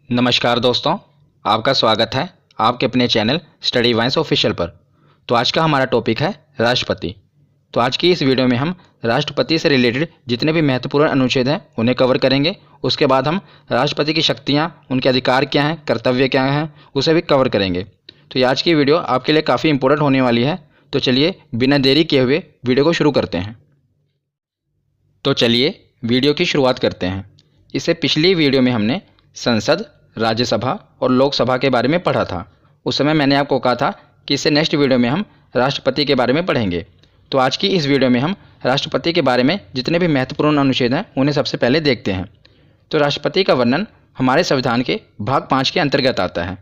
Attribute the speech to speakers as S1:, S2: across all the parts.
S1: नमस्कार दोस्तों, आपका स्वागत है आपके अपने चैनल स्टडी वाइन्स ऑफिशियल पर। तो आज का हमारा टॉपिक है राष्ट्रपति। तो आज की इस वीडियो में हम राष्ट्रपति से रिलेटेड जितने भी महत्वपूर्ण अनुच्छेद हैं उन्हें कवर करेंगे। उसके बाद हम राष्ट्रपति की शक्तियां, उनके अधिकार क्या हैं, कर्तव्य क्या हैं, उसे भी कवर करेंगे। तो ये आज की वीडियो आपके लिए काफ़ी इंपॉर्टेंट होने वाली है। तो चलिए बिना देरी किए हुए वीडियो को शुरू करते हैं। तो चलिए वीडियो की शुरुआत करते हैं। इससे पिछली वीडियो में हमने संसद, राज्यसभा और लोकसभा के बारे में पढ़ा था। उस समय मैंने आपको कहा था कि इससे नेक्स्ट वीडियो में हम राष्ट्रपति के बारे में पढ़ेंगे। तो आज की इस वीडियो में हम राष्ट्रपति के बारे में जितने भी महत्वपूर्ण अनुच्छेद हैं उन्हें सबसे पहले देखते हैं। तो राष्ट्रपति का वर्णन हमारे संविधान के भाग 5 के अंतर्गत आता है।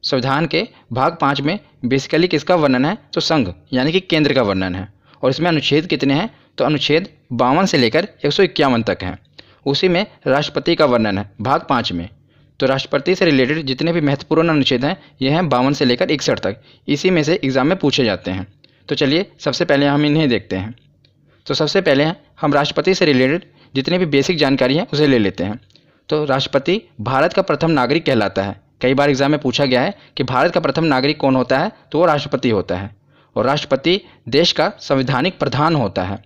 S1: संविधान के भाग 5 में बेसिकली किसका वर्णन है? तो संघ यानी कि केंद्र का वर्णन है। और इसमें अनुच्छेद कितने हैं? तो अनुच्छेद 52 से लेकर 151 तक हैं। उसी में राष्ट्रपति का वर्णन है भाग 5 में। तो राष्ट्रपति से रिलेटेड जितने भी महत्वपूर्ण अनुच्छेद हैं ये हैं 52 से लेकर 61 तक। इसी में से एग्जाम में पूछे जाते हैं। तो चलिए सबसे पहले हम इन्हें देखते हैं। तो सबसे पहले हम राष्ट्रपति से रिलेटेड जितनी भी बेसिक जानकारी है उसे ले लेते हैं। तो राष्ट्रपति भारत का प्रथम नागरिक कहलाता है। कई बार एग्जाम में पूछा गया है कि भारत का प्रथम नागरिक कौन होता है, तो वो राष्ट्रपति होता है। और राष्ट्रपति देश का संवैधानिक प्रधान होता है।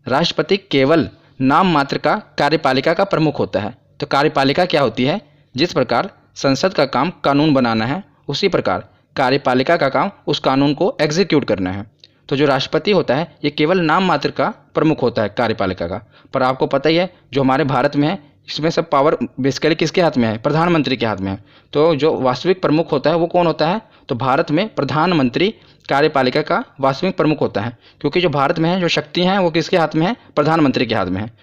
S1: राष्ट्रपति केवल नाम मात्र का कार्यपालिका का प्रमुख होता है। तो कार्यपालिका क्या होती है? जिस प्रकार संसद का काम कानून बनाना है, उसी प्रकार कार्यपालिका का काम उस कानून को एग्जीक्यूट करना है। तो जो राष्ट्रपति होता है ये केवल नाम मात्र का प्रमुख होता है कार्यपालिका का। पर आपको पता ही है जो हमारे भारत में है इसमें सब पावर बेसिकली किसके हाथ में है? प्रधानमंत्री के हाथ में है। तो जो वास्तविक प्रमुख होता है वो कौन होता है? तो भारत में प्रधानमंत्री कार्यपालिका का वास्तविक प्रमुख होता है। क्योंकि जो भारत में है जो शक्तियाँ हैं वो किसके हाथ में है? प्रधानमंत्री के हाथ में है।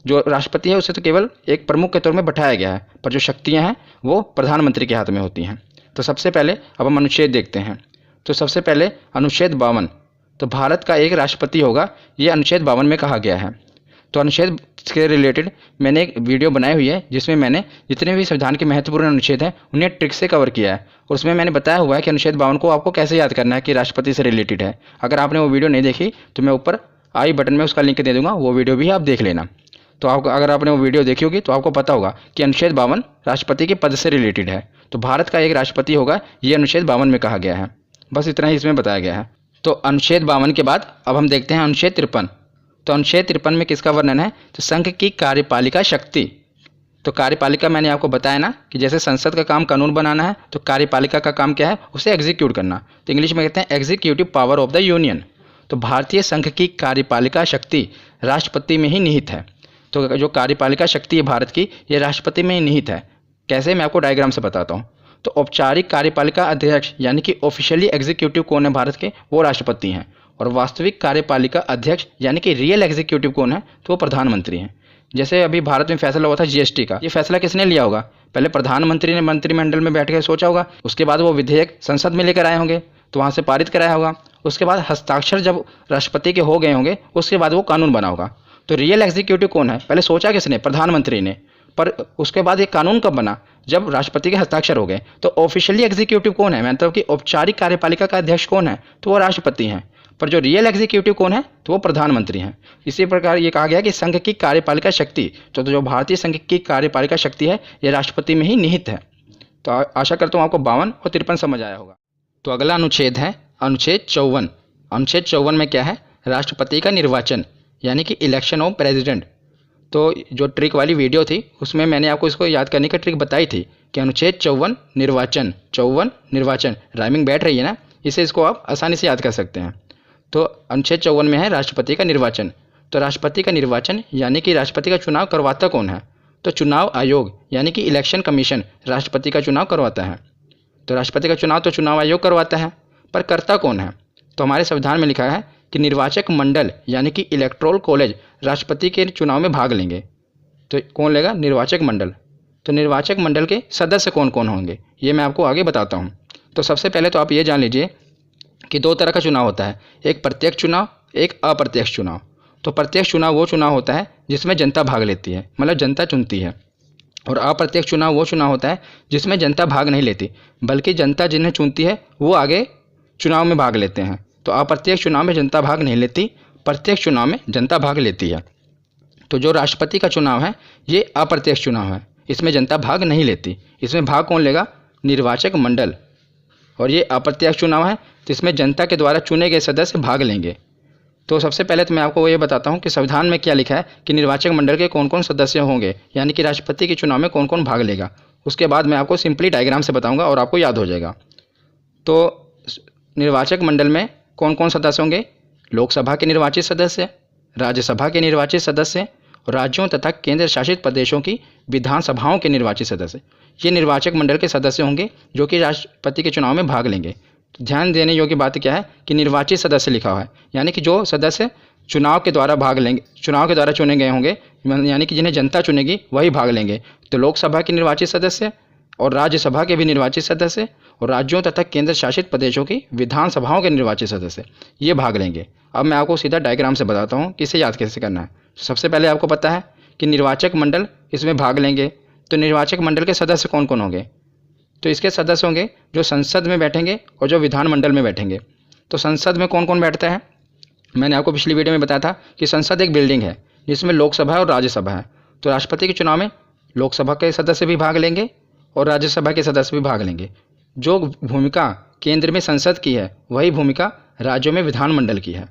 S1: जो राष्ट्रपति है उसे तो केवल एक प्रमुख के तौर में बैठाया गया है, पर जो शक्तियां हैं वो प्रधानमंत्री के हाथ में होती हैं। तो सबसे पहले अब हम अनुच्छेद देखते हैं। तो सबसे पहले अनुच्छेद 52। तो भारत का एक राष्ट्रपति होगा, ये अनुच्छेद 52 में कहा गया है। तो अनुच्छेद के रिलेटेड मैंने एक वीडियो बनाई हुई है जिसमें मैंने जितने भी संविधान के महत्वपूर्ण अनुच्छेद हैं उन्हें ट्रिक से कवर किया है। और उसमें मैंने बताया हुआ है कि अनुच्छेद 52 को आपको कैसे याद करना है कि राष्ट्रपति से रिलेटेड है। अगर आपने वो वीडियो नहीं देखी तो मैं ऊपर आई बटन में उसका लिंक दे दूँगा, वो वीडियो भी आप देख लेना। तो आपको अगर आपने वो वीडियो देखी होगी तो आपको पता होगा कि अनुच्छेद 52 राष्ट्रपति के पद से रिलेटेड है। तो भारत का एक राष्ट्रपति होगा, ये अनुच्छेद 52 में कहा गया है। बस इतना ही इसमें बताया गया है। तो अनुच्छेद 52 के बाद अब हम देखते हैं अनुच्छेद 53। तो अनुच्छेद 53 में किसका वर्णन है? तो संघ की कार्यपालिका शक्ति। तो कार्यपालिका मैंने आपको बताया ना कि जैसे संसद का काम कानून बनाना है, तो कार्यपालिका का काम क्या है? उसे एग्जीक्यूट करना। तो इंग्लिश में कहते हैं executive power of the union. तो भारतीय संघ की कार्यपालिका शक्ति राष्ट्रपति में ही निहित है। तो जो कार्यपालिका शक्ति है भारत की, ये राष्ट्रपति में ही निहित है। कैसे? मैं आपको डायग्राम से बताता हूँ। तो औपचारिक कार्यपालिका अध्यक्ष यानी कि ऑफिशियली एग्जीक्यूटिव कौन है भारत के? वो राष्ट्रपति हैं। और वास्तविक कार्यपालिका अध्यक्ष यानी कि रियल एग्जीक्यूटिव कौन है? तो वो प्रधानमंत्री हैं। जैसे अभी भारत में फैसला हुआ था जीएसटी का, ये फैसला किसने लिया होगा? पहले प्रधानमंत्री ने मंत्रिमंडल में बैठ कर सोचा होगा, उसके बाद वो विधेयक संसद में लेकर आए होंगे, तो वहाँ से पारित कराया होगा। उसके बाद हस्ताक्षर जब राष्ट्रपति के हो गए होंगे उसके बाद वो कानून बना होगा। तो रियल एग्जीक्यूटिव कौन है? पहले सोचा किसने? प्रधानमंत्री ने। पर उसके बाद ये कानून कब बना? जब राष्ट्रपति के हस्ताक्षर हो गए। तो ऑफिशियली एग्जीक्यूटिव कौन है? मतलब कि औपचारिक कार्यपालिका का अध्यक्ष कौन है? तो वो राष्ट्रपति हैं। पर जो रियल एग्जीक्यूटिव कौन है? तो वो प्रधानमंत्री हैं। इसी प्रकार ये कहा गया कि संघ की कार्यपालिका शक्ति, तो जो भारतीय संघ की कार्यपालिका शक्ति है ये राष्ट्रपति में ही निहित है। तो आशा करता हूँ आपको 52 और 53 समझ आया होगा। तो अगला अनुच्छेद है अनुच्छेद 54। अनुच्छेद 54 में क्या है? राष्ट्रपति का निर्वाचन यानी कि इलेक्शन ऑफ प्रेसिडेंट। तो जो ट्रिक वाली वीडियो थी उसमें मैंने आपको इसको याद करने का ट्रिक बताई थी कि अनुच्छेद 54 निर्वाचन, 54 निर्वाचन, राइमिंग बैठ रही है ना, इसे इसको आप आसानी से याद कर सकते हैं। तो अनुच्छेद 54 में है राष्ट्रपति का निर्वाचन। तो राष्ट्रपति का निर्वाचन यानी कि राष्ट्रपति का चुनाव करवाता कौन है? तो चुनाव आयोग यानी कि इलेक्शन कमीशन राष्ट्रपति का चुनाव करवाता है। तो राष्ट्रपति का चुनाव तो चुनाव आयोग करवाता है, पर करता कौन है? तो हमारे संविधान में लिखा है कि निर्वाचक मंडल यानी कि इलेक्टोरल कॉलेज राष्ट्रपति के चुनाव में भाग लेंगे। तो कौन लेगा? निर्वाचक मंडल। तो निर्वाचक मंडल के सदस्य कौन कौन होंगे ये मैं आपको आगे बताता हूँ। तो सबसे पहले तो आप ये जान लीजिए कि दो तरह का चुनाव होता है, एक प्रत्यक्ष चुनाव, एक अप्रत्यक्ष चुनाव। तो प्रत्यक्ष चुनाव वो चुनाव होता है जिसमें जनता भाग लेती है, मतलब जनता चुनती है। और अप्रत्यक्ष चुनाव वो चुनाव होता है जिसमें जनता भाग नहीं लेती, बल्कि जनता जिन्हें चुनती है वो आगे चुनाव में भाग लेते हैं। तो अप्रत्यक्ष चुनाव में जनता भाग नहीं लेती, प्रत्यक्ष चुनाव में जनता भाग लेती है। तो जो राष्ट्रपति का चुनाव है ये अप्रत्यक्ष चुनाव है, इसमें जनता भाग नहीं लेती। इसमें भाग कौन लेगा? निर्वाचक मंडल। और ये अप्रत्यक्ष चुनाव है, तो इसमें जनता के द्वारा चुने गए सदस्य भाग लेंगे। तो सबसे पहले तो मैं आपको ये बताता हूँ कि संविधान में क्या लिखा है कि निर्वाचक मंडल के कौन कौन सदस्य होंगे, यानी कि राष्ट्रपति के चुनाव में कौन कौन भाग लेगा। उसके बाद मैं आपको सिंपली डायग्राम से बताऊँगा और आपको याद हो जाएगा। तो निर्वाचक मंडल में कौन कौन सदस्य होंगे? लोकसभा के निर्वाचित सदस्य, राज्यसभा के निर्वाचित सदस्य, राज्यों तथा केंद्र शासित प्रदेशों की विधानसभाओं के निर्वाचित सदस्य। ये निर्वाचक मंडल के सदस्य होंगे जो कि राष्ट्रपति के चुनाव में भाग लेंगे। तो ध्यान देने योग्य बात क्या है कि निर्वाचित सदस्य लिखा हुआ है, यानी कि जो सदस्य चुनाव के द्वारा भाग लेंगे, चुनाव के द्वारा चुने गए होंगे, यानी कि जिन्हें जनता चुनेगी वही भाग लेंगे। तो लोकसभा के निर्वाचित सदस्य और राज्यसभा के भी निर्वाचित सदस्य और राज्यों तथा केंद्र शासित प्रदेशों की विधानसभाओं के निर्वाचित सदस्य ये भाग लेंगे। अब मैं आपको सीधा डायग्राम से बताता हूँ कि इसे याद कैसे करना है। सबसे पहले आपको पता है कि निर्वाचक मंडल इसमें भाग लेंगे। तो निर्वाचक मंडल के सदस्य कौन कौन होंगे? तो इसके सदस्य होंगे जो संसद में बैठेंगे और जो विधानमंडल में बैठेंगे। तो संसद में कौन कौन बैठता है? मैंने आपको पिछली वीडियो में बताया था कि संसद एक बिल्डिंग है जिसमें लोकसभा और राज्यसभा है। तो राष्ट्रपति के चुनाव में लोकसभा के सदस्य भी भाग लेंगे और राज्यसभा के सदस्य भी भाग लेंगे। जो भूमिका केंद्र में संसद की है वही भूमिका राज्यों में विधानमंडल की है।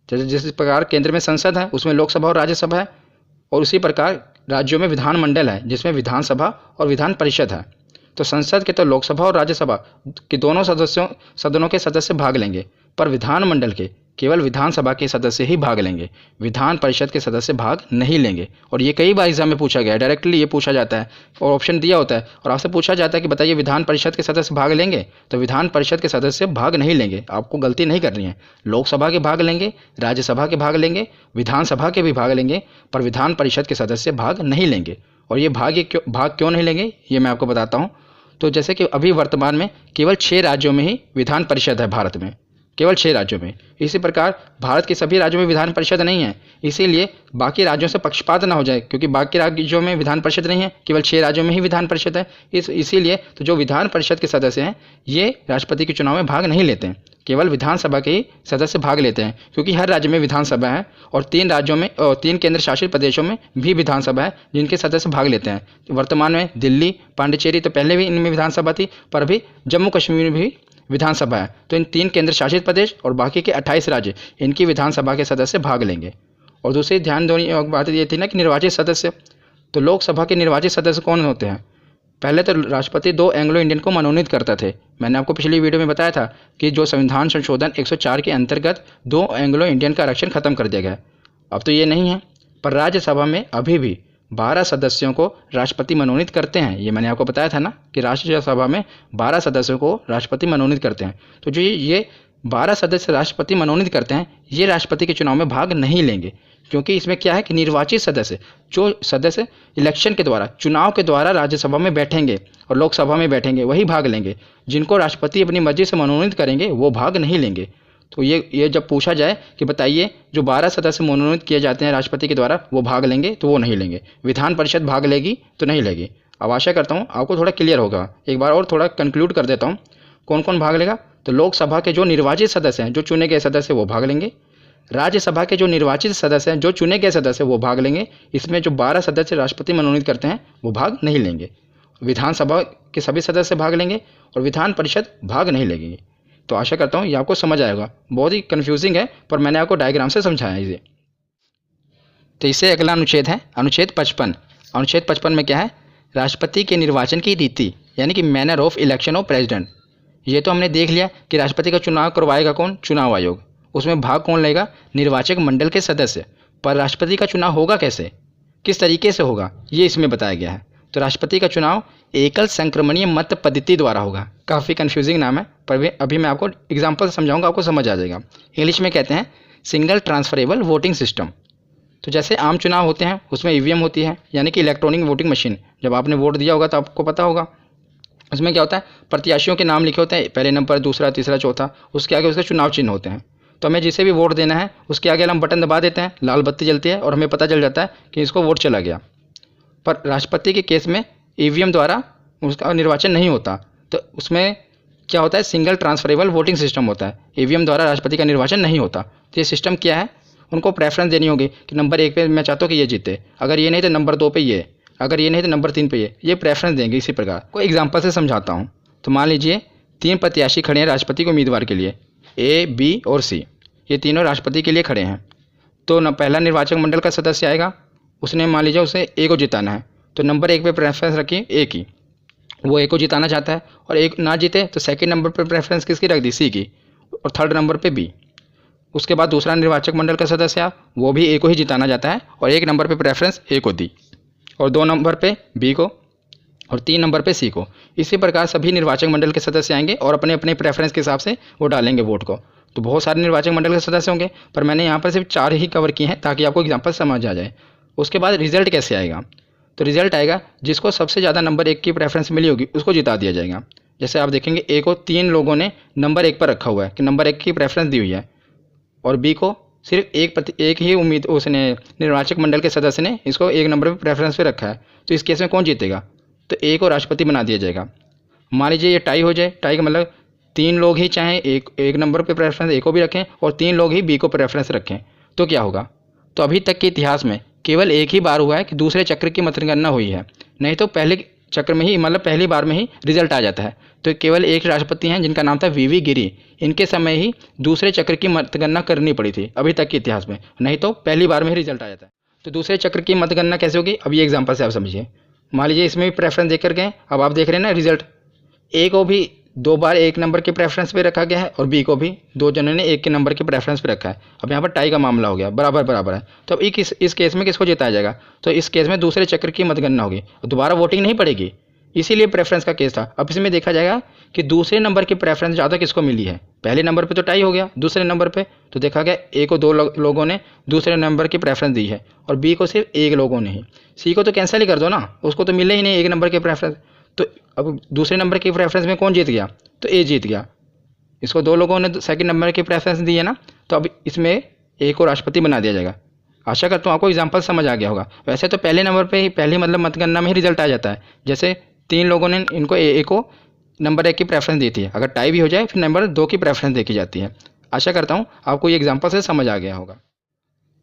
S1: जैसे जिस प्रकार केंद्र में संसद है उसमें लोकसभा और राज्यसभा है, और उसी प्रकार राज्यों में विधानमंडल है जिसमें विधानसभा और विधान परिषद है। तो संसद के तो लोकसभा और राज्यसभा के दोनों सदनों के सदस्य भाग लेंगे, पर विधानमंडल के केवल विधानसभा के सदस्य ही भाग लेंगे, विधान परिषद के सदस्य भाग नहीं लेंगे। और ये कई बार एग्जाम में पूछा गया है, डायरेक्टली ये पूछा जाता है और ऑप्शन दिया होता है और आपसे पूछा जाता है कि बताइए विधान परिषद के सदस्य भाग लेंगे? तो विधान परिषद के सदस्य भाग नहीं लेंगे। आपको गलती नहीं करनी है। लोकसभा के भाग लेंगे, राज्यसभा के भाग लेंगे, विधानसभा के भी भाग लेंगे, पर विधान परिषद के सदस्य भाग नहीं लेंगे। और ये भाग क्यों नहीं लेंगे ये मैं आपको बताता हूँ। तो जैसे कि अभी वर्तमान में केवल 6 राज्यों में ही विधान परिषद है, भारत में केवल 6 राज्यों में। इसी प्रकार भारत के सभी राज्यों में विधान परिषद नहीं है, इसीलिए बाकी राज्यों से पक्षपात ना हो जाए, क्योंकि बाकी राज्यों में विधान परिषद नहीं है, केवल 6 राज्यों में ही विधान परिषद है। इसीलिए तो जो विधान परिषद के सदस्य हैं ये राष्ट्रपति के चुनाव में भाग नहीं लेते हैं, केवल विधानसभा के ही सदस्य भाग लेते हैं, क्योंकि हर राज्य में विधानसभा है और 3 राज्यों में और 3 केंद्र शासित प्रदेशों में भी विधानसभा है जिनके सदस्य भाग लेते हैं। वर्तमान में दिल्ली, पांडिचेरी तो पहले भी इनमें विधानसभा थी, पर अभी जम्मू कश्मीर में भी विधानसभा है। तो इन 3 केंद्र शासित प्रदेश और बाकी के 28 राज्य इनकी विधानसभा के सदस्य भाग लेंगे। और दूसरी ध्यान देने बात ये थी ना कि निर्वाचित सदस्य, तो लोकसभा के निर्वाचित सदस्य कौन होते हैं? पहले तो राष्ट्रपति 2 एंग्लो इंडियन को मनोनीत करते थे। मैंने आपको पिछली वीडियो में बताया था कि जो संविधान संशोधन 104 के अंतर्गत 2 एंग्लो इंडियन का आरक्षण खत्म कर दिया गया। अब तो ये नहीं है, पर राज्यसभा में अभी भी 12 सदस्यों को राष्ट्रपति मनोनीत करते हैं। ये मैंने आपको बताया था ना कि राज्यसभा में 12 सदस्यों को राष्ट्रपति मनोनीत करते हैं। तो जो ये 12 सदस्य राष्ट्रपति मनोनीत करते हैं ये राष्ट्रपति के चुनाव में भाग नहीं लेंगे, क्योंकि इसमें क्या है कि निर्वाचित सदस्य, जो सदस्य इलेक्शन के द्वारा, चुनाव के द्वारा राज्यसभा में बैठेंगे और लोकसभा में बैठेंगे वही भाग लेंगे। जिनको राष्ट्रपति अपनी मर्जी से मनोनीत करेंगे वो भाग नहीं लेंगे। तो ये जब पूछा जाए कि बताइए जो 12 सदस्य मनोनीत किए जाते हैं राष्ट्रपति के द्वारा वो भाग लेंगे, तो वो नहीं लेंगे। विधान परिषद भाग लेगी तो नहीं लेगी। अब आशा करता हूँ आपको थोड़ा क्लियर होगा। एक बार और थोड़ा कंक्लूड कर देता हूँ कौन कौन भाग लेगा। तो लोकसभा के जो निर्वाचित सदस्य हैं, जो चुने गए सदस्य, वो भाग लेंगे। राज्यसभा के जो निर्वाचित सदस्य हैं, जो चुने गए सदस्य, वो भाग लेंगे। इसमें जो 12 सदस्य राष्ट्रपति मनोनीत करते हैं वो भाग नहीं लेंगे। विधानसभा के सभी सदस्य भाग लेंगे और विधान परिषद भाग नहीं लेंगे। तो आशा करता हूँ ये आपको समझ आएगा। बहुत ही कन्फ्यूजिंग है, पर मैंने आपको डायग्राम से समझाया इसे। तो इससे अगला अनुच्छेद है अनुच्छेद 55। अनुच्छेद 55 में क्या है? राष्ट्रपति के निर्वाचन की रीति, यानी कि manner of election of president. ये तो हमने देख लिया कि राष्ट्रपति का चुनाव करवाएगा कौन? चुनाव आयोग। उसमें भाग कौन लेगा? निर्वाचक मंडल के सदस्य। पर राष्ट्रपति का चुनाव होगा कैसे, किस तरीके से होगा, ये इसमें बताया गया है। तो राष्ट्रपति का चुनाव एकल संक्रमणीय मत पद्धति द्वारा होगा। काफ़ी कन्फ्यूजिंग नाम है, पर अभी मैं आपको एग्जाम्पल समझाऊंगा, आपको समझ आ जाएगा। इंग्लिश में कहते हैं सिंगल ट्रांसफरेबल वोटिंग सिस्टम। तो जैसे आम चुनाव होते हैं उसमें ईवीएम होती है, यानी कि इलेक्ट्रॉनिक वोटिंग मशीन। जब आपने वोट दिया होगा तो आपको पता होगा उसमें क्या होता है, प्रत्याशियों के नाम लिखे होते हैं, पहले नंबर, दूसरा, तीसरा, चौथा, उसके आगे उसके चुनाव चिन्ह होते हैं। तो हमें जिसे भी वोट देना है उसके आगे हम बटन दबा देते हैं, लाल बत्ती जलती है और हमें पता चल जाता है कि इसको वोट चला गया। पर राष्ट्रपति के केस में ईवीएम द्वारा उसका निर्वाचन नहीं होता। तो उसमें क्या होता है, सिंगल ट्रांसफरेबल वोटिंग सिस्टम होता है। ईवीएम द्वारा राष्ट्रपति का निर्वाचन नहीं होता। तो ये सिस्टम क्या है, उनको प्रेफरेंस देनी होगी कि नंबर 1 पे मैं चाहता हूँ कि ये जीते, अगर ये नहीं तो नंबर 2 पे ये, अगर ये नहीं तो नंबर 3 पे ये प्रेफरेंस देंगे। इसी प्रकार कोई एग्जांपल से समझाता हूँ। तो मान लीजिए 3 प्रत्याशी खड़े हैं राष्ट्रपति के उम्मीदवार के लिए, ए, बी और सी। ये तीनों राष्ट्रपति के लिए खड़े हैं। तो न पहला निर्वाचक मंडल का सदस्य आएगा, उसने मान लीजिए उसे ए को जिताना है, तो नंबर 1 पे प्रेफरेंस रखिए ए की, वो ए को जिताना चाहता है। और एक ना जीते तो सेकंड नंबर पर प्रेफरेंस किसकी रख दी, सी की, और थर्ड नंबर पे बी। उसके बाद दूसरा निर्वाचक मंडल का सदस्य आया, वो भी ए को ही जिताना चाहता है और 1 नंबर पे प्रेफरेंस ए को दी, और 2 नंबर पे बी को, और 3 नंबर पे सी को। इसी प्रकार सभी निर्वाचक मंडल के सदस्य आएंगे और अपने अपने प्रेफरेंस के हिसाब से वो डालेंगे वोट को। तो बहुत सारे निर्वाचक मंडल के सदस्य होंगे, पर मैंने यहाँ पर सिर्फ 4 ही कवर किए हैं ताकि आपको एग्जाम्पल समझ आ जाए। उसके बाद रिजल्ट कैसे आएगा, तो रिजल्ट आएगा जिसको सबसे ज़्यादा नंबर 1 की प्रेफरेंस मिली होगी उसको जिता दिया जाएगा। जैसे आप देखेंगे ए को 3 लोगों ने नंबर 1 पर रखा हुआ है कि नंबर 1 की प्रेफरेंस दी हुई है, और बी को सिर्फ एक ही उम्मीद उसने निर्वाचक मंडल के सदस्य ने इसको 1 नंबर पर प्रेफरेंस पे रखा है। तो इस केस में कौन जीतेगा, तो ए को राष्ट्रपति बना दिया जाएगा। मान लीजिए ये टाई हो जाए, टाई का मतलब 3 लोग ही चाहें एक नंबर पे प्रेफरेंस ए को भी रखें और 3 लोग ही बी को प्रेफरेंस रखें, तो क्या होगा। तो अभी तक के इतिहास में केवल एक ही बार हुआ है कि दूसरे चक्र की मतगणना हुई है, नहीं तो पहले चक्र में ही मतलब पहली बार में ही रिजल्ट आ जाता है। तो केवल एक राष्ट्रपति हैं जिनका नाम था वीवी गिरी, इनके समय ही दूसरे चक्र की मतगणना करनी पड़ी थी अभी तक के इतिहास में, नहीं तो पहली बार में ही रिजल्ट आ जाता है। तो दूसरे चक्र की मतगणना कैसे होगी, अब ये एग्जाम्पल से आप समझिए। मान लीजिए इसमें भी प्रेफरेंस देकर गए, अब आप देख रहे हैं ना रिजल्ट, ए को भी 2 बार 1 नंबर के प्रेफरेंस पे रखा गया है और बी को भी 2 जनों ने 1 के नंबर के प्रेफरेंस पे रखा है। अब यहाँ पर टाई का मामला हो गया, बराबर बराबर है। तो अब इस केस में किसको जिताया जाएगा, तो इस केस में दूसरे चक्र की मतगणना होगी, दोबारा वोटिंग नहीं पड़ेगी, इसीलिए प्रेफरेंस का केस था। अब इसमें देखा जाएगा कि दूसरे नंबर की प्रेफरेंस ज़्यादा किसको मिली है। पहले नंबर पे तो टाई हो गया, दूसरे नंबर पे तो देखा गया ए को 2 लोगों ने दूसरे नंबर की प्रेफरेंस दी है और बी को सिर्फ 1 लोगों ने ही। सी को तो कैंसिल ही कर दो ना, उसको तो मिले ही नहीं 1 नंबर के प्रेफरेंस। तो अब दूसरे नंबर की प्रेफरेंस में कौन जीत गया, तो ए जीत गया। इसको 2 लोगों ने सेकंड नंबर की प्रेफरेंस दी है ना, तो अब इसमें ए को राष्ट्रपति बना दिया जाएगा। आशा करता हूँ आपको एग्जाम्पल समझ आ गया होगा। वैसे तो पहले नंबर पे ही पहली मतलब मतगणना में ही रिजल्ट आ जाता है। जैसे 3 लोगों ने इनको ए को नंबर 1 की प्रेफरेंस दी थी, अगर टाई भी हो जाए फिर नंबर 2 की प्रेफरेंस देखी जाती है। आशा करता हूँ आपको ये एग्जाम्पल से समझ आ गया होगा।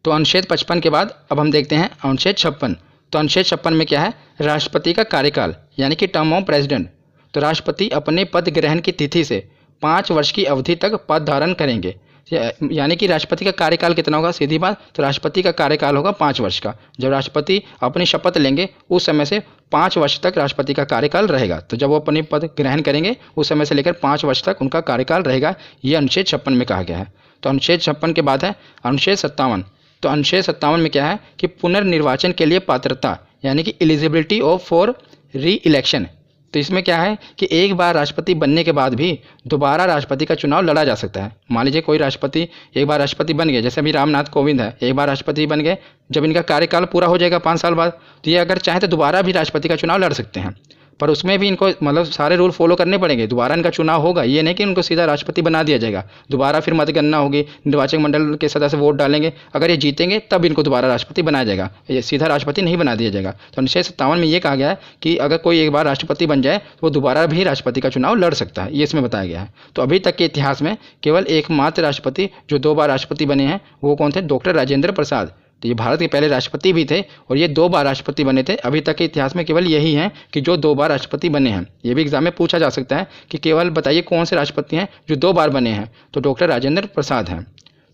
S1: तो अनुच्छेद 55 के बाद अब हम देखते हैं अनुच्छेद 56। तो अनुच्छेद 56 में क्या है, राष्ट्रपति का कार्यकाल यानी कि टर्म ऑफ प्रेसिडेंट। तो राष्ट्रपति अपने पद ग्रहण की तिथि से 5 वर्ष की अवधि तक पद धारण करेंगे। यानी कि राष्ट्रपति का कार्यकाल कितना होगा, सीधी बात, तो राष्ट्रपति का कार्यकाल होगा 5 वर्ष का। जब राष्ट्रपति अपनी शपथ लेंगे उस समय से 5 वर्ष तक राष्ट्रपति का कार्यकाल रहेगा। तो जब वो अपनी पद ग्रहण करेंगे उस समय से लेकर 5 वर्ष तक उनका कार्यकाल रहेगा, ये अनुच्छेद 56 में कहा गया है। तो अनुच्छेद 56 के बाद है अनुच्छेद 57। तो अनुच्छेद 57 में क्या है कि पुनर्निर्वाचन के लिए पात्रता यानी कि एलिजिबिलिटी ऑफ फॉर री इलेक्शन। तो इसमें क्या है कि एक बार राष्ट्रपति बनने के बाद भी दोबारा राष्ट्रपति का चुनाव लड़ा जा सकता है। मान लीजिए कोई राष्ट्रपति एक बार राष्ट्रपति बन गए, जैसे अभी रामनाथ कोविंद है, एक बार राष्ट्रपति बन गए, जब इनका कार्यकाल पूरा हो जाएगा 5 साल बाद, तो ये अगर चाहे तो दोबारा भी राष्ट्रपति का चुनाव लड़ सकते हैं। पर उसमें भी इनको मतलब सारे रूल फॉलो करने पड़ेंगे, दोबारा इनका चुनाव होगा। ये नहीं कि उनको सीधा राष्ट्रपति बना दिया जाएगा, दोबारा फिर मतगणना होगी, निर्वाचक मंडल के सदस्य वोट डालेंगे, अगर ये जीतेंगे तब इनको दोबारा राष्ट्रपति बनाया जाएगा, ये सीधा राष्ट्रपति नहीं बना दिया जाएगा। तो अनुच्छेद 57 में ये कहा गया है कि अगर कोई एक बार राष्ट्रपति बन जाए तो वो दोबारा भी राष्ट्रपति का चुनाव लड़ सकता है, ये इसमें बताया गया है। तो अभी तक के इतिहास में केवल एकमात्र राष्ट्रपति जो 2 बार राष्ट्रपति बने हैं वो कौन थे, डॉक्टर राजेंद्र प्रसाद। तो ये भारत के पहले राष्ट्रपति भी थे और ये 2 बार राष्ट्रपति बने थे। अभी तक के इतिहास में केवल यही हैं कि जो 2 बार राष्ट्रपति बने हैं। ये भी एग्जाम में पूछा जा सकता है कि केवल बताइए कौन से राष्ट्रपति हैं जो 2 बार बने हैं, तो डॉक्टर राजेंद्र प्रसाद हैं।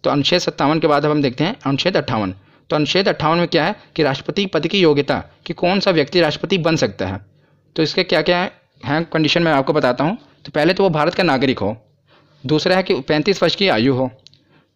S1: तो अनुच्छेद 57 के बाद अब हम देखते हैं अनुच्छेद 58। तो अनुच्छेद 58 में क्या है कि राष्ट्रपति पद की योग्यता कि कौन सा व्यक्ति राष्ट्रपति बन सकता है। तो इसके क्या क्या हैं कंडीशन मैं आपको बताता हूँ। तो पहले तो वो भारत का नागरिक हो, दूसरा है कि 35 वर्ष की आयु हो,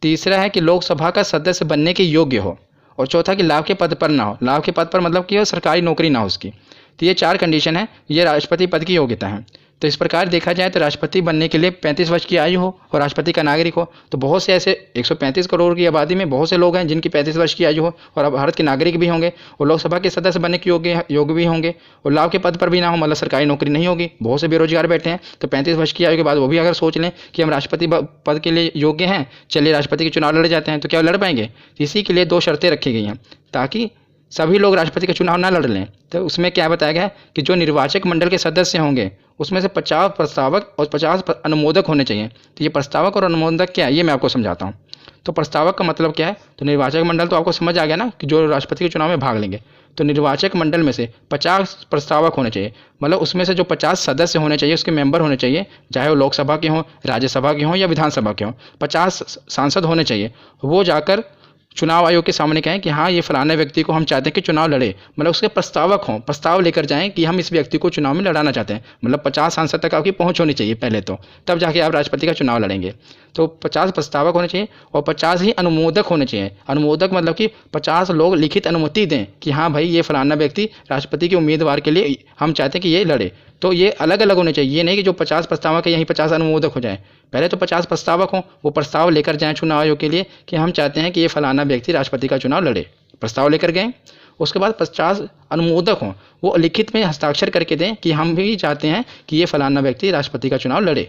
S1: तीसरा है कि लोकसभा का सदस्य बनने के योग्य हो, और चौथा कि लाभ के पद पर ना हो। लाभ के पद पर मतलब कि वो सरकारी नौकरी ना हो उसकी। तो ये 4 कंडीशन है, ये राष्ट्रपति पद की योग्यता है। तो इस प्रकार देखा जाए तो राष्ट्रपति बनने के लिए 35 वर्ष की आयु हो और राष्ट्रपति का नागरिक हो। तो बहुत से ऐसे 135 करोड़ की आबादी में बहुत से लोग हैं जिनकी 35 वर्ष की आयु हो और अब भारत के नागरिक भी होंगे और लोकसभा के सदस्य बनने के योग्य भी होंगे और लाभ के पद पर भी ना हो, मतलब सरकारी नौकरी नहीं होगी। बहुत से बेरोजगार बैठे हैं, तो 35 वर्ष की आयु के बाद वो भी अगर सोच लें कि हम राष्ट्रपति पद के लिए योग्य हैं, चलिए राष्ट्रपति के चुनाव लड़ जाते हैं, तो क्या लड़ पाएंगे। इसी के लिए 2 शर्तें रखी गई हैं ताकि सभी लोग राष्ट्रपति का चुनाव ना लड़ लें। तो उसमें क्या बताया गया है कि जो निर्वाचक मंडल के सदस्य होंगे उसमें से 50 प्रस्तावक और 50 अनुमोदक होने चाहिए। तो ये प्रस्तावक और अनुमोदक क्या है ये मैं आपको समझाता हूँ। तो प्रस्तावक का मतलब क्या है, तो निर्वाचक मंडल तो आपको समझ आ गया ना कि जो राष्ट्रपति के चुनाव में भाग लेंगे। तो निर्वाचक मंडल में से 50 प्रस्तावक होने चाहिए, मतलब उसमें से जो 50 सदस्य होने चाहिए, उसके मेंबर होने चाहिए, चाहे वो लोकसभा के हों, राज्यसभा के हों या विधानसभा के हों, 50 सांसद होने चाहिए। वो जाकर चुनाव आयोग के सामने कहें कि हाँ ये फलाने व्यक्ति को हम चाहते हैं कि चुनाव लड़े, मतलब उसके प्रस्तावक हों, प्रस्ताव लेकर जाएं कि हम इस व्यक्ति को चुनाव में लड़ाना चाहते हैं, मतलब 50 सांसद तक आपकी पहुंच होनी चाहिए पहले तो, तब जाके आप राष्ट्रपति का चुनाव लड़ेंगे। तो 50 प्रस्तावक होने चाहिए और 50 ही अनुमोदक होने चाहिए। अनुमोदक मतलब कि 50 लोग लिखित अनुमति दें कि हाँ भाई ये फलाना व्यक्ति राष्ट्रपति के उम्मीदवार के लिए हम चाहते हैं कि ये लड़े। तो ये अलग अलग होने चाहिए, ये नहीं कि जो 50 प्रस्तावक है यहीं 50 अनुमोदक हो जाए। पहले तो 50 प्रस्तावक हों, वो प्रस्ताव लेकर जाएं चुनाव आयोग के लिए कि हम चाहते हैं कि ये फलाना व्यक्ति राष्ट्रपति का चुनाव लड़े, प्रस्ताव लेकर गए। उसके बाद 50 अनुमोदक हों, वो लिखित में हस्ताक्षर करके दें कि हम भी चाहते हैं कि ये फलाना व्यक्ति राष्ट्रपति का चुनाव लड़े।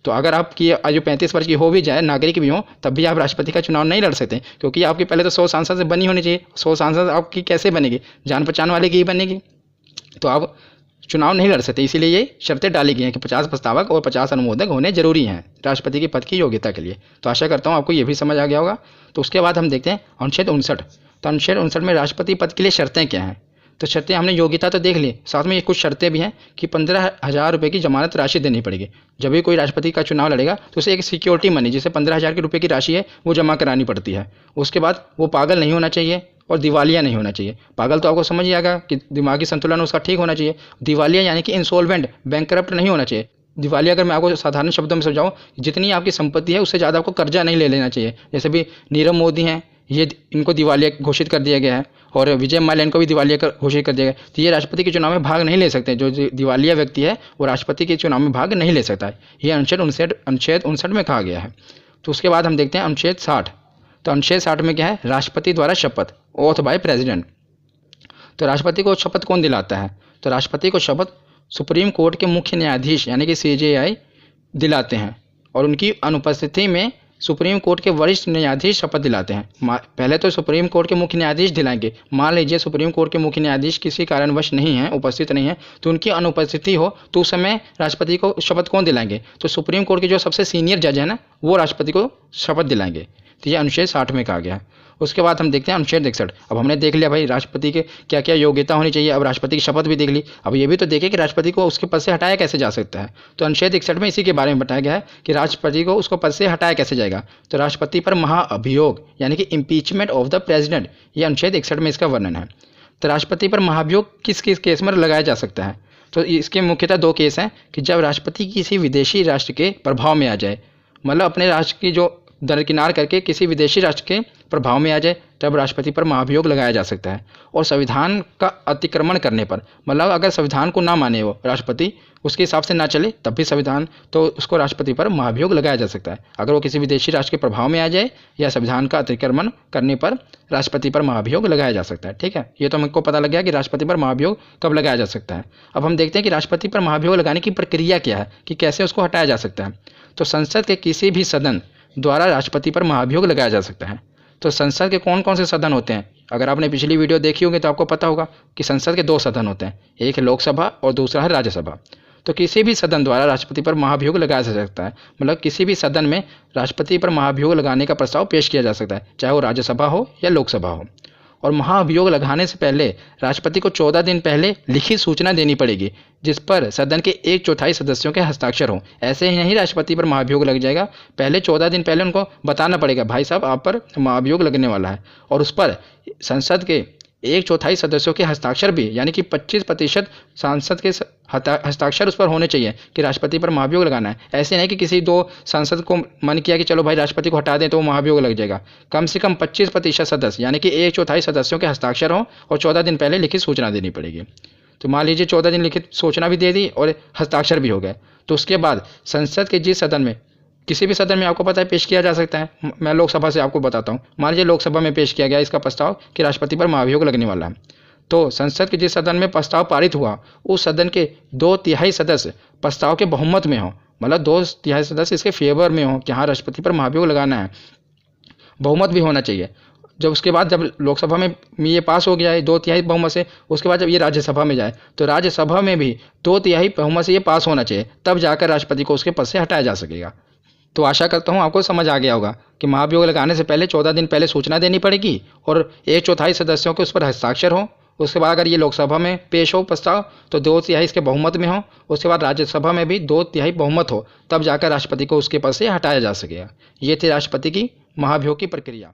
S1: तो अगर आपकी आयु 35 वर्ष की हो भी जाए, नागरिक भी हो, तब भी आप राष्ट्रपति का चुनाव नहीं लड़ सकते, क्योंकि आपकी पहले तो 100 सांसद से बनी होनी चाहिए। 100 सांसद आपकी कैसे बनेगी, जान पहचान वाले की ही बनेगी, तो आप चुनाव नहीं लड़ सकते। इसीलिए ये शर्तें डाली गई हैं कि 50 प्रस्तावक और 50 अनुमोदक होने जरूरी हैं राष्ट्रपति के पद की योग्यता के लिए। तो आशा करता हूँ आपको ये भी समझ आ गया होगा। तो उसके बाद हम देखते हैं अनुच्छेद 59। तो अनुच्छेद 59 में राष्ट्रपति पद के लिए शर्तें क्या हैं। तो शर्तें हमने योग्यता तो देख ली, साथ में ये कुछ शर्तें भी हैं कि 15,000 रुपये की जमानत राशि देनी पड़ेगी। जब भी कोई राष्ट्रपति का चुनाव लड़ेगा तो उसे एक सिक्योरिटी मनी, जिसे 15,000 रुपये की राशि है, वो जमा करानी पड़ती है। उसके बाद वो पागल नहीं होना चाहिए और दिवालिया नहीं होना चाहिए। पागल तो आपको समझ ही आएगा कि दिमागी संतुलन उसका ठीक होना चाहिए। दिवालिया यानी कि इंसॉल्वेंट, बैंकरप्ट नहीं होना चाहिए। दिवालिया अगर मैं आपको साधारण शब्दों में समझाऊं, जितनी आपकी संपत्ति है उससे ज़्यादा आपको कर्जा नहीं ले लेना चाहिए। जैसे भी नीरव मोदी हैं, ये इनको दिवालिया घोषित कर दिया गया है, और विजय माल्या को भी दिवालिया घोषित कर दिया गया। तो ये राष्ट्रपति के चुनाव में भाग नहीं ले सकते। जो दिवालिया व्यक्ति है वो राष्ट्रपति के चुनाव में भाग नहीं ले सकता है। ये अनुच्छेद 59 में कहा गया है। तो उसके बाद हम देखते हैं अनुच्छेद 60। तो अनुच्छेद 60 में क्या है, राष्ट्रपति द्वारा शपथ, ओथ बाय प्रेसिडेंट। तो राष्ट्रपति को शपथ कौन दिलाता है। तो राष्ट्रपति को शपथ सुप्रीम कोर्ट के मुख्य न्यायाधीश यानी कि CJI दिलाते हैं, और उनकी अनुपस्थिति में सुप्रीम कोर्ट के वरिष्ठ न्यायाधीश शपथ दिलाते हैं। पहले तो सुप्रीम कोर्ट के मुख्य न्यायाधीश दिलाएंगे। मान लीजिए सुप्रीम कोर्ट के मुख्य न्यायाधीश किसी कारणवश नहीं है, उपस्थित नहीं है, तो उनकी अनुपस्थिति हो तो उस समय राष्ट्रपति को शपथ कौन दिलाएंगे। तो सुप्रीम कोर्ट के जो सबसे सीनियर जज है ना, वो राष्ट्रपति को शपथ दिलाएंगे। तो ये अनुच्छेद 60 में कहा गया है। उसके बाद हम देखते हैं अनुच्छेद 61। अब हमने देख लिया भाई राष्ट्रपति के क्या क्या योग्यता होनी चाहिए, अब राष्ट्रपति की शपथ भी देख ली। अब ये भी तो देखें कि राष्ट्रपति को उसके पद से हटाया कैसे जा सकता है। तो अनुच्छेद 61 में इसी के बारे में बताया गया है कि राष्ट्रपति को उसको पद से हटाया कैसे जाएगा। तो राष्ट्रपति पर महाअभियोग यानी कि इम्पीचमेंट ऑफ द प्रेसिडेंट, ये अनुच्छेद 61 में इसका वर्णन है। तो राष्ट्रपति पर महाअभियोग किस किस केस में लगाया जा सकता है। तो इसके मुख्यतः 2 केस हैं कि जब राष्ट्रपति किसी विदेशी राष्ट्र के प्रभाव में आ जाए, मतलब अपने राष्ट्र की जो दरकिनार करके किसी विदेशी राष्ट्र के प्रभाव में आ जाए, तब राष्ट्रपति पर महाभियोग लगाया जा सकता है। और संविधान का अतिक्रमण करने पर, मतलब अगर संविधान को ना माने वो राष्ट्रपति, उसके हिसाब से ना चले, तब भी संविधान, तो उसको राष्ट्रपति पर महाभियोग लगाया जा सकता है। अगर वो किसी विदेशी राष्ट्र के प्रभाव में आ जाए या संविधान का अतिक्रमण करने पर राष्ट्रपति पर महाभियोग लगाया जा सकता है। ठीक है, ये तो हमको पता लग गया कि राष्ट्रपति पर महाभियोग कब लगाया जा सकता है। अब हम देखते हैं कि राष्ट्रपति पर महाभियोग लगाने की प्रक्रिया क्या है, कि कैसे उसको हटाया जा सकता है। तो संसद के किसी भी सदन द्वारा राष्ट्रपति पर महाभियोग लगाया जा सकता है। तो संसद के कौन कौन से सदन होते हैं, अगर आपने पिछली वीडियो देखी होगी तो आपको पता होगा कि संसद के 2 सदन होते हैं, एक है लोकसभा और दूसरा है राज्यसभा। तो किसी भी सदन द्वारा राष्ट्रपति पर महाभियोग लगाया जा सकता है, मतलब किसी भी सदन में राष्ट्रपति पर महाभियोग लगाने का प्रस्ताव पेश किया जा सकता है, चाहे वो राज्यसभा हो या लोकसभा हो। और महाअभियोग लगाने से पहले राष्ट्रपति को 14 दिन पहले लिखित सूचना देनी पड़ेगी, जिस पर सदन के 1/4 सदस्यों के हस्ताक्षर हों। ऐसे ही नहीं राष्ट्रपति पर महाभियोग लग जाएगा, पहले 14 दिन पहले उनको बताना पड़ेगा, भाई साहब आप पर महाभियोग लगने वाला है, और उस पर संसद के 1/4 सदस्यों के हस्ताक्षर भी, यानी कि 25% सांसद के हस्ताक्षर उस पर होने चाहिए कि राष्ट्रपति पर महाभियोग लगाना है। ऐसे नहीं कि किसी 2 सांसद को मन किया कि चलो भाई राष्ट्रपति को हटा दें तो वो महाभियोग लग जाएगा। कम से कम 25% सदस्य यानी कि 1/4 सदस्यों के हस्ताक्षर हों और 14 दिन पहले लिखित सूचना देनी पड़ेगी। तो मान लीजिए 14 दिन लिखित सूचना भी दे दी और हस्ताक्षर भी हो गए, तो उसके बाद संसद के जिस सदन में, किसी भी सदन में आपको पता है पेश किया जा सकता है। मैं लोकसभा से आपको बताता हूँ। मान लीजिए लोकसभा में पेश किया गया इसका प्रस्ताव कि राष्ट्रपति पर महाभियोग लगने वाला है, तो संसद के जिस सदन में प्रस्ताव पारित हुआ उस सदन के 2/3 सदस्य प्रस्ताव के बहुमत में हो, मतलब 2/3 सदस्य इसके फेवर में हो कि हाँ राष्ट्रपति पर महाभियोग लगाना है, बहुमत भी होना चाहिए। जब उसके बाद जब लोकसभा में ये पास हो गया है 2/3 बहुमत से, उसके बाद जब ये राज्यसभा में जाए तो राज्यसभा में भी 2/3 बहुमत से ये पास होना चाहिए, तब जाकर राष्ट्रपति को उसके पद से हटाया जा सकेगा। तो आशा करता हूँ आपको समझ आ गया होगा कि महाभियोग लगाने से पहले 14 दिन पहले सूचना देनी पड़ेगी और 1/4 सदस्यों के उस पर हस्ताक्षर हो उसके बाद अगर ये लोकसभा में पेश हो प्रस्ताव तो 2/3 इसके बहुमत में हो, उसके बाद राज्यसभा में भी 2/3 बहुमत हो, तब जाकर राष्ट्रपति को उसके पद से हटाया जा सकेगा। ये थी राष्ट्रपति की महाभियोग की प्रक्रिया।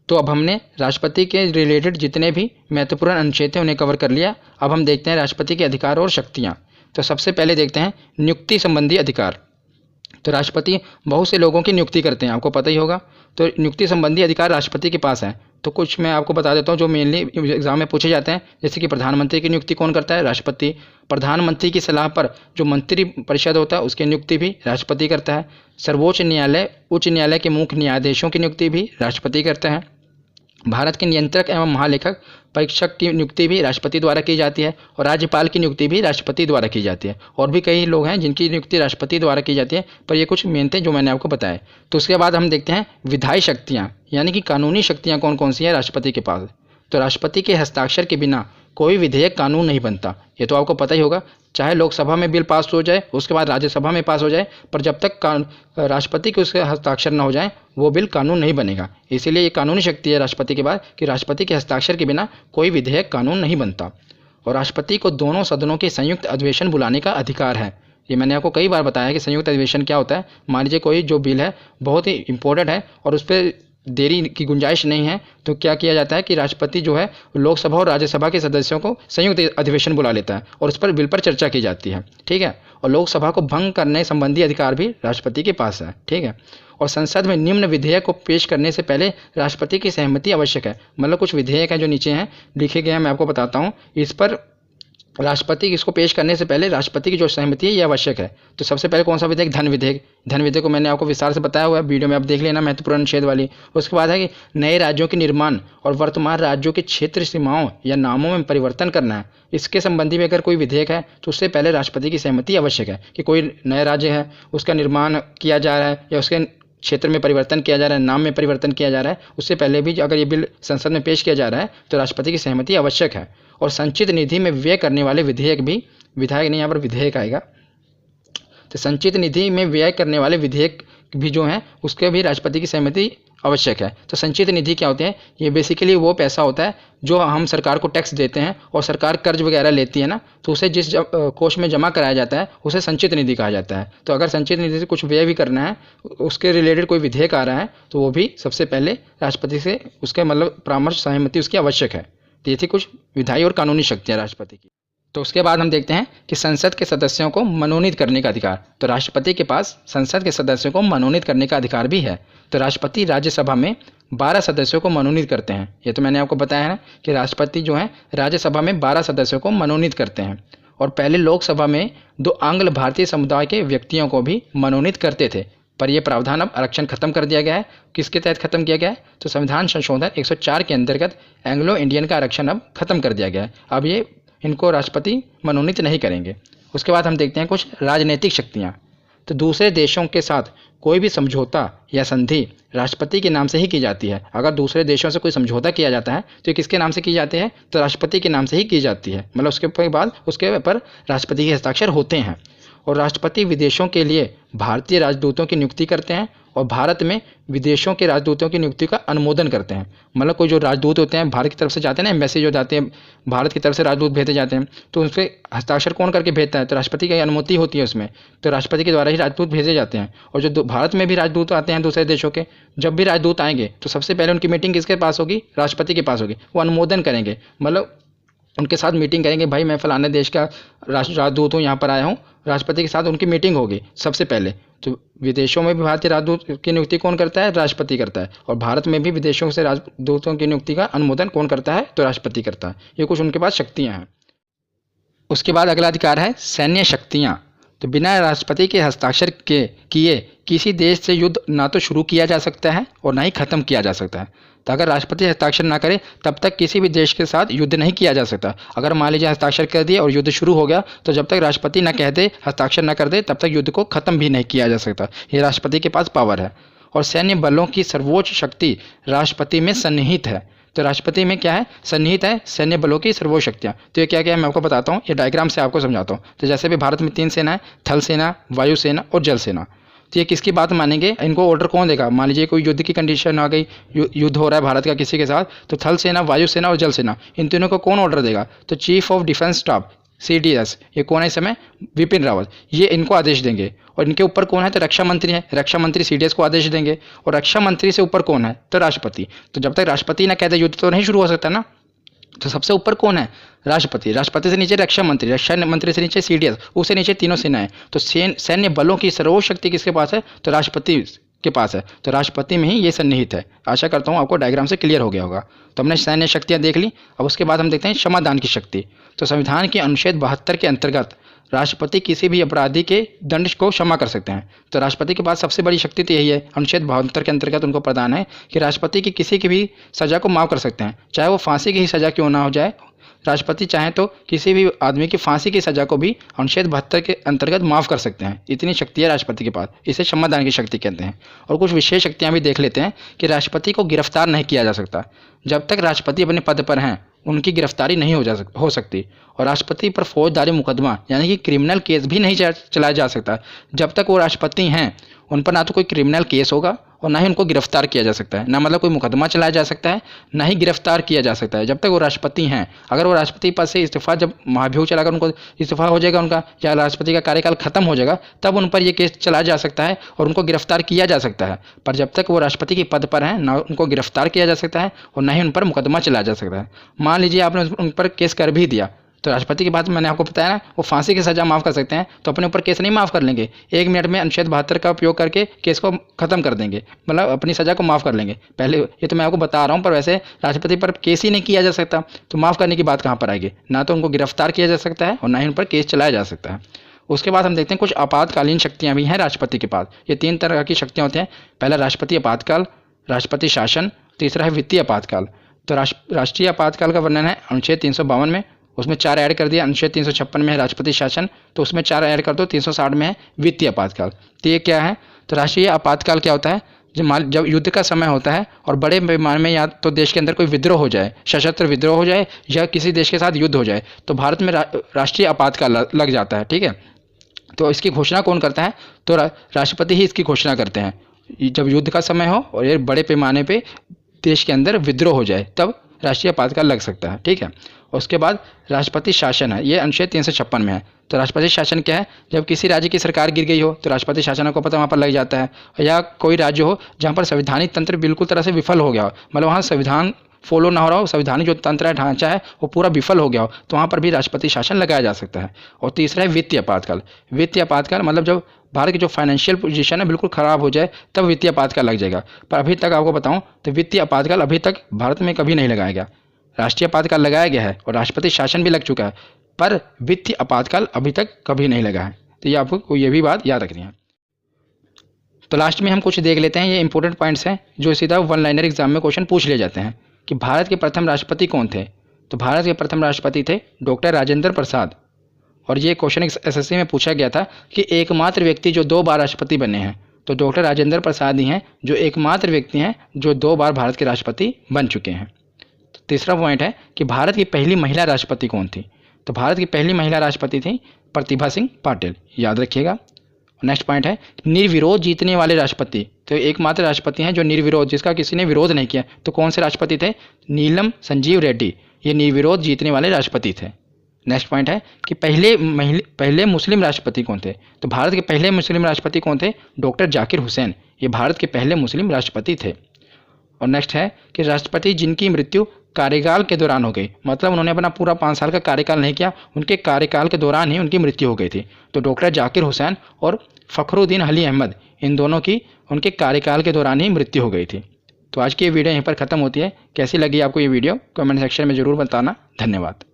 S1: तो अब हमने राष्ट्रपति के रिलेटेड जितने भी महत्वपूर्ण अनुच्छेद थे उन्हें कवर कर लिया। अब हम देखते हैं राष्ट्रपति के अधिकार और शक्तियाँ। तो सबसे पहले देखते हैं नियुक्ति संबंधी अधिकार। तो राष्ट्रपति बहुत से लोगों की नियुक्ति करते हैं, आपको पता ही होगा। तो नियुक्ति संबंधी अधिकार राष्ट्रपति के पास है। तो कुछ मैं आपको बता देता हूँ जो मेनली एग्जाम में पूछे जाते हैं। जैसे कि प्रधानमंत्री की नियुक्ति कौन करता है? राष्ट्रपति। प्रधानमंत्री की सलाह पर जो मंत्री परिषद होता है उसकी नियुक्ति भी राष्ट्रपति करता है। सर्वोच्च न्यायालय, उच्च न्यायालय के मुख्य न्यायाधीशों की नियुक्ति भी राष्ट्रपति करता है। भारत के नियंत्रक एवं महालेखक परीक्षक की नियुक्ति भी राष्ट्रपति द्वारा की जाती है और राज्यपाल की नियुक्ति भी राष्ट्रपति द्वारा की जाती है। और भी कई लोग हैं जिनकी नियुक्ति राष्ट्रपति द्वारा की जाती है, पर ये कुछ मेन थे जो मैंने आपको बताया। तो उसके बाद हम देखते हैं विधायी शक्तियाँ, यानी कि कानूनी शक्तियाँ कौन कौन सी हैं राष्ट्रपति के पास। तो राष्ट्रपति के हस्ताक्षर के बिना कोई विधेयक कानून नहीं बनता, ये तो आपको पता ही होगा। चाहे लोकसभा में बिल पास हो जाए, उसके बाद राज्यसभा में पास हो जाए, पर जब तक राष्ट्रपति के उसके हस्ताक्षर न हो जाए वो बिल कानून नहीं बनेगा। इसीलिए ये कानूनी शक्ति है राष्ट्रपति के पास कि राष्ट्रपति के हस्ताक्षर के बिना कोई विधेयक कानून नहीं बनता। और राष्ट्रपति को दोनों सदनों के संयुक्त अधिवेशन बुलाने का अधिकार है। ये मैंने आपको कई बार बताया कि संयुक्त अधिवेशन क्या होता है। मान लीजिए कोई जो बिल है बहुत ही इंपॉर्टेंट है और उस पर देरी की गुंजाइश नहीं है, तो क्या किया जाता है कि राष्ट्रपति जो है लोकसभा और राज्यसभा के सदस्यों को संयुक्त अधिवेशन बुला लेता है और उस पर बिल पर चर्चा की जाती है। ठीक है। और लोकसभा को भंग करने संबंधी अधिकार भी राष्ट्रपति के पास है। ठीक है। और संसद में निम्न विधेयक को पेश करने से पहले राष्ट्रपति की सहमति आवश्यक है। मतलब कुछ विधेयक हैं जो नीचे हैं लिखे गए हैं, मैं आपको बताता हूँ। इस पर राष्ट्रपति इसको पेश करने से पहले राष्ट्रपति की जो सहमति है ये आवश्यक है। तो सबसे पहले कौन सा विधेयक? धन विधेयक। धन विधेयक को मैंने आपको विस्तार से बताया हुआ है, वीडियो में आप देख लेना, महत्वपूर्ण अनुच्छेद वाली। उसके बाद है कि नए राज्यों के निर्माण और वर्तमान राज्यों के क्षेत्र सीमाओं या नामों में परिवर्तन करना है। इसके संबंधी में अगर कोई विधेयक है तो उससे पहले राष्ट्रपति की सहमति आवश्यक है कि कोई नया राज्य है उसका निर्माण किया जा रहा है या उसके क्षेत्र में परिवर्तन किया जा रहा है, नाम में परिवर्तन किया जा रहा है, उससे पहले भी अगर ये बिल संसद में पेश किया जा रहा है तो राष्ट्रपति की सहमति आवश्यक है। और संचित निधि में व्यय करने वाले विधेयक भी, विधायक नहीं यहाँ पर विधेयक आएगा, तो संचित निधि में व्यय करने वाले विधेयक भी जो हैं उसके भी राष्ट्रपति की सहमति आवश्यक है। तो संचित निधि क्या होते हैं? ये बेसिकली वो पैसा होता है जो हम सरकार को टैक्स देते हैं और सरकार कर्ज वगैरह लेती है ना, तो उसे जिस कोष में जमा कराया जाता है उसे संचित निधि कहा जाता है। तो अगर संचित निधि से कुछ व्यय भी करना है, उसके रिलेटेड कोई विधेयक आ रहा है तो वो भी सबसे पहले राष्ट्रपति से उसके मतलब परामर्श सहमति उसकी आवश्यक है। तो ये थी कुछ विधायी और कानूनी शक्तियाँ राष्ट्रपति की। तो उसके बाद हम देखते हैं कि संसद के सदस्यों को मनोनीत करने का अधिकार। तो राष्ट्रपति के पास संसद के सदस्यों को मनोनीत करने का अधिकार भी है। तो राष्ट्रपति राज्यसभा में 12 सदस्यों को मनोनीत करते हैं। ये तो मैंने आपको बताया है कि राष्ट्रपति जो है राज्यसभा में 12 सदस्यों को मनोनीत करते हैं। और पहले लोकसभा में 2 आंग्ल भारतीय समुदाय के व्यक्तियों को भी मनोनीत करते थे, पर यह प्रावधान अब आरक्षण खत्म कर दिया गया है। किसके तहत खत्म किया गया है? तो संविधान संशोधन 104 के अंतर्गत एंग्लो इंडियन का आरक्षण अब खत्म कर दिया गया है। अब ये इनको राष्ट्रपति मनोनीत नहीं करेंगे। उसके बाद हम देखते हैं कुछ राजनीतिक शक्तियाँ। तो दूसरे देशों के साथ कोई भी समझौता या संधि राष्ट्रपति के नाम से ही की जाती है। अगर दूसरे देशों से कोई समझौता किया जाता है तो किसके नाम से की जाती है? तो राष्ट्रपति के नाम से ही की जाती है। मतलब उसके बाद उसके ऊपर राष्ट्रपति के हस्ताक्षर होते हैं। और राष्ट्रपति विदेशों के लिए भारतीय राजदूतों की नियुक्ति करते हैं और भारत में विदेशों के राजदूतों की नियुक्ति का अनुमोदन करते हैं। मतलब कोई जो राजदूत होते हैं भारत की तरफ से जाते हैं ना, एम्बेसी जो जाते हैं भारत की तरफ से राजदूत भेजे जाते हैं, तो उस पर हस्ताक्षर कौन करके भेजता है? तो राष्ट्रपति की अनुमति होती है उसमें, तो राष्ट्रपति के द्वारा ही राजदूत भेजे जाते हैं। और जो भारत में भी राजदूत आते हैं दूसरे देशों के, जब भी राजदूत आएंगे तो सबसे पहले उनकी मीटिंग किसके पास होगी? राष्ट्रपति के पास होगी। वो अनुमोदन करेंगे, मतलब उनके साथ मीटिंग करेंगे, भाई मैं फलाने देश का राजदूत हूँ, यहाँ पर आया हूँ, राष्ट्रपति के साथ उनकी मीटिंग होगी सबसे पहले। तो विदेशों में भी भारतीय राजदूत की नियुक्ति कौन करता है? राष्ट्रपति करता है। और भारत में भी विदेशों से राजदूतों की नियुक्ति का अनुमोदन कौन करता है? तो राष्ट्रपति करता है। ये कुछ उनके पास शक्तियाँ हैं। उसके बाद अगला अधिकार है सैन्य शक्तियाँ। तो बिना राष्ट्रपति के हस्ताक्षर के किए किसी देश से युद्ध ना तो शुरू किया जा सकता है और ना ही खत्म किया जा सकता है। तो अगर राष्ट्रपति हस्ताक्षर ना करे तब तक किसी भी देश के साथ युद्ध नहीं किया जा सकता। अगर मान लीजिए हस्ताक्षर कर दिए और युद्ध शुरू हो गया तो जब तक राष्ट्रपति ना कह दे, हस्ताक्षर ना कर दे, तब तक युद्ध को खत्म भी नहीं किया जा सकता। ये राष्ट्रपति के पास पावर है। और सैन्य बलों की सर्वोच्च शक्ति राष्ट्रपति में सन्निहित है। तो राष्ट्रपति में क्या है? सन्निहित है सैन्य बलों की सर्वोच्च शक्तियाँ। तो ये क्या क्या है मैं आपको बताता हूँ, ये डायग्राम से आपको समझाता हूँ। तो जैसे भी भारत में 3 सेना है, थल सेना, वायु सेना और जल सेना। तो ये किसकी बात मानेंगे, इनको ऑर्डर कौन देगा। मान लीजिए कोई युद्ध की कंडीशन आ गई, युद्ध हो रहा है भारत का किसी के साथ, तो थल सेना, वायु सेना और जल सेना, इन तीनों को कौन ऑर्डर देगा, तो chief of defence staff CDS, ये कौन है इस समय, विपिन रावत, ये इनको आदेश देंगे। और इनके ऊपर कौन है, तो रक्षा मंत्री है, रक्षा मंत्री CDS को आदेश देंगे। और रक्षा मंत्री से ऊपर कौन है, तो राष्ट्रपति। तो जब तक राष्ट्रपति ना कहते युद्ध तो नहीं शुरू हो सकता ना, तो सबसे ऊपर कौन है, राष्ट्रपति। राष्ट्रपति से नीचे रक्षा मंत्री, रक्षा मंत्री से नीचे CDS, उससे नीचे तीनों सेनाएं। तो सैन्य बलों की सर्वशक्ति किसके पास है, तो राष्ट्रपति के पास है। तो राष्ट्रपति में ही ये सन्निहित है। आशा करता हूँ आपको डायग्राम से क्लियर हो गया होगा। तो हमने सैन्य शक्तियाँ देख ली। अब उसके बाद हम देखते हैं क्षमादान की शक्ति। तो संविधान के अनुच्छेद 72 के अंतर्गत राष्ट्रपति किसी भी अपराधी के दंड को क्षमा कर सकते हैं। तो राष्ट्रपति के पास सबसे बड़ी शक्ति तो यही है, अनुच्छेद 72 के अंतर्गत उनको प्रदान है कि राष्ट्रपति की किसी की भी सज़ा को माफ़ कर सकते हैं, चाहे वो फांसी की ही सज़ा क्यों ना हो जाए। राष्ट्रपति चाहें तो किसी भी आदमी की फांसी की सज़ा को भी अनुच्छेद 72 के अंतर्गत माफ़ कर सकते हैं। इतनी शक्ति है राष्ट्रपति के पास, इसे क्षमादान की शक्ति कहते हैं। और कुछ विशेष शक्तियाँ भी देख लेते हैं कि राष्ट्रपति को गिरफ्तार नहीं किया जा सकता। जब तक राष्ट्रपति अपने पद पर हैं उनकी गिरफ्तारी नहीं हो सकती। और राष्ट्रपति पर फौजदारी मुकदमा यानी कि क्रिमिनल केस भी नहीं चलाया जा सकता। जब तक वो राष्ट्रपति हैं उन पर ना तो कोई क्रिमिनल केस होगा और ना ही उनको गिरफ्तार किया जा सकता है, ना मतलब कोई मुकदमा चलाया जा सकता है, ना ही गिरफ्तार किया जा सकता है जब तक वो राष्ट्रपति हैं। अगर वो राष्ट्रपति पद से इस्तीफा, जब महाभियोग चलाकर उनको इस्तीफा हो जाएगा उनका, या राष्ट्रपति का कार्यकाल खत्म हो जाएगा, तब उन पर ये केस चलाया जा सकता है और उनको गिरफ्तार किया जा सकता है। पर जब तक वो राष्ट्रपति के पद पर हैं ना उनको गिरफ्तार किया जा सकता है और ना ही उन पर मुकदमा चलाया जा सकता है। मान लीजिए आपने उन पर केस कर भी दिया, तो राष्ट्रपति की बात मैंने आपको बताया ना, वो फांसी की सज़ा माफ़ कर सकते हैं, तो अपने ऊपर केस नहीं माफ़ कर लेंगे, 1 मिनट में अनुच्छेद 72 का उपयोग करके केस को खत्म कर देंगे, मतलब अपनी सज़ा को माफ़ कर लेंगे। पहले ये तो मैं आपको बता रहा हूँ, पर वैसे राष्ट्रपति पर केस ही नहीं किया जा सकता, तो माफ़ करने की बात कहाँ पर आएगी। ना तो उनको गिरफ्तार किया जा सकता है और ना ही उन पर केस चलाया जा सकता है। उसके बाद हम देखते हैं कुछ आपातकालीन शक्तियाँ भी हैं राष्ट्रपति के पास। ये 3 तरह की शक्तियाँ होती हैं। पहला राष्ट्रपति आपातकाल, राष्ट्रपति शासन, तीसरा है वित्तीय आपातकाल। तो राष्ट्रीय आपातकाल का वर्णन है अनुच्छेद 352 में, उसमें 4 ऐड कर दिया। अनुच्छेद 356 में है राष्ट्रपति शासन, तो उसमें 4 ऐड कर दो, 360 में है वित्तीय आपातकाल। तो ये क्या है, तो राष्ट्रीय आपातकाल क्या होता है, जब युद्ध का समय होता है और बड़े पैमाने में या तो देश के अंदर कोई विद्रोह हो जाए, सशस्त्र विद्रोह हो जाए या किसी देश के साथ युद्ध हो जाए, तो भारत में राष्ट्रीय आपातकाल लग जाता है। ठीक है, तो इसकी घोषणा कौन करता है, तो राष्ट्रपति ही इसकी घोषणा करते हैं। जब युद्ध का समय हो और ये बड़े पैमाने पे देश के अंदर विद्रोह हो जाए तब राष्ट्रीय आपातकाल लग सकता है। ठीक है, उसके बाद राष्ट्रपति शासन है, ये अनुच्छेद 356 में है। तो राष्ट्रपति शासन क्या है, जब किसी राज्य की सरकार गिर गई हो तो राष्ट्रपति शासन को पता वहाँ पर लग जाता है। या कोई राज्य हो जहाँ पर संवैधानिक तंत्र बिल्कुल तरह से विफल हो गया हो, मतलब वहाँ संविधान फॉलो ना हो रहा हो, संवैधानिक जो तंत्र है, ढांचा है, वो पूरा विफल हो गया हो, तो वहाँ पर भी राष्ट्रपति शासन लगाया जा सकता है। और तीसरा है वित्तीय आपातकाल। वित्तीय आपातकाल मतलब जब भारत की जो फाइनेंशियल पोजीशन है बिल्कुल ख़राब हो जाए तब वित्तीय आपातकाल लग जाएगा। पर अभी तक आपको बताऊं तो वित्तीय आपातकाल अभी तक भारत में कभी नहीं लगाया गया। राष्ट्रीय आपातकाल लगाया गया है और राष्ट्रपति शासन भी लग चुका है, पर वित्तीय आपातकाल अभी तक कभी नहीं लगा है। तो ये आपको ये भी बात याद रखनी है। तो लास्ट में हम कुछ देख लेते हैं, ये इंपॉर्टेंट पॉइंट्स हैं जो सीधा 1 लाइनर एग्जाम में क्वेश्चन पूछ लिए जाते हैं कि भारत के प्रथम राष्ट्रपति कौन थे। तो भारत के प्रथम राष्ट्रपति थे डॉक्टर राजेंद्र प्रसाद। और ये क्वेश्चन SSC में पूछा गया था कि एकमात्र व्यक्ति जो 2 बार राष्ट्रपति बने हैं, तो डॉक्टर राजेंद्र प्रसाद ही हैं जो एकमात्र व्यक्ति हैं जो 2 बार भारत के राष्ट्रपति बन चुके हैं। तो तीसरा पॉइंट है कि भारत की पहली महिला राष्ट्रपति कौन थी। तो भारत की पहली महिला राष्ट्रपति थी प्रतिभा सिंह पाटिल, याद रखिएगा। नेक्स्ट पॉइंट है निर्विरोध जीतने वाले राष्ट्रपति। तो एकमात्र राष्ट्रपति हैं जो निर्विरोध, जिसका किसी ने विरोध नहीं किया। तो कौन से राष्ट्रपति थे, नीलम संजीव रेड्डी, ये निर्विरोध जीतने वाले राष्ट्रपति थे। नेक्स्ट पॉइंट है कि पहले मुस्लिम राष्ट्रपति कौन थे। तो भारत के पहले मुस्लिम राष्ट्रपति कौन थे, डॉक्टर जाकिर हुसैन, ये भारत के पहले मुस्लिम राष्ट्रपति थे। और नेक्स्ट है कि राष्ट्रपति जिनकी मृत्यु कार्यकाल के दौरान हो गई, मतलब उन्होंने अपना पूरा 5 साल का कार्यकाल नहीं किया, उनके कार्यकाल के दौरान ही उनकी मृत्यु हो गई थी। तो डॉक्टर जाकिर हुसैन और फ़खरुद्दीन अली अहमद, इन दोनों की उनके कार्यकाल के दौरान ही मृत्यु हो गई थी। तो आज की ये वीडियो यहीं पर ख़त्म होती है। कैसी लगी आपको ये वीडियो कमेंट सेक्शन में ज़रूर बताना। धन्यवाद।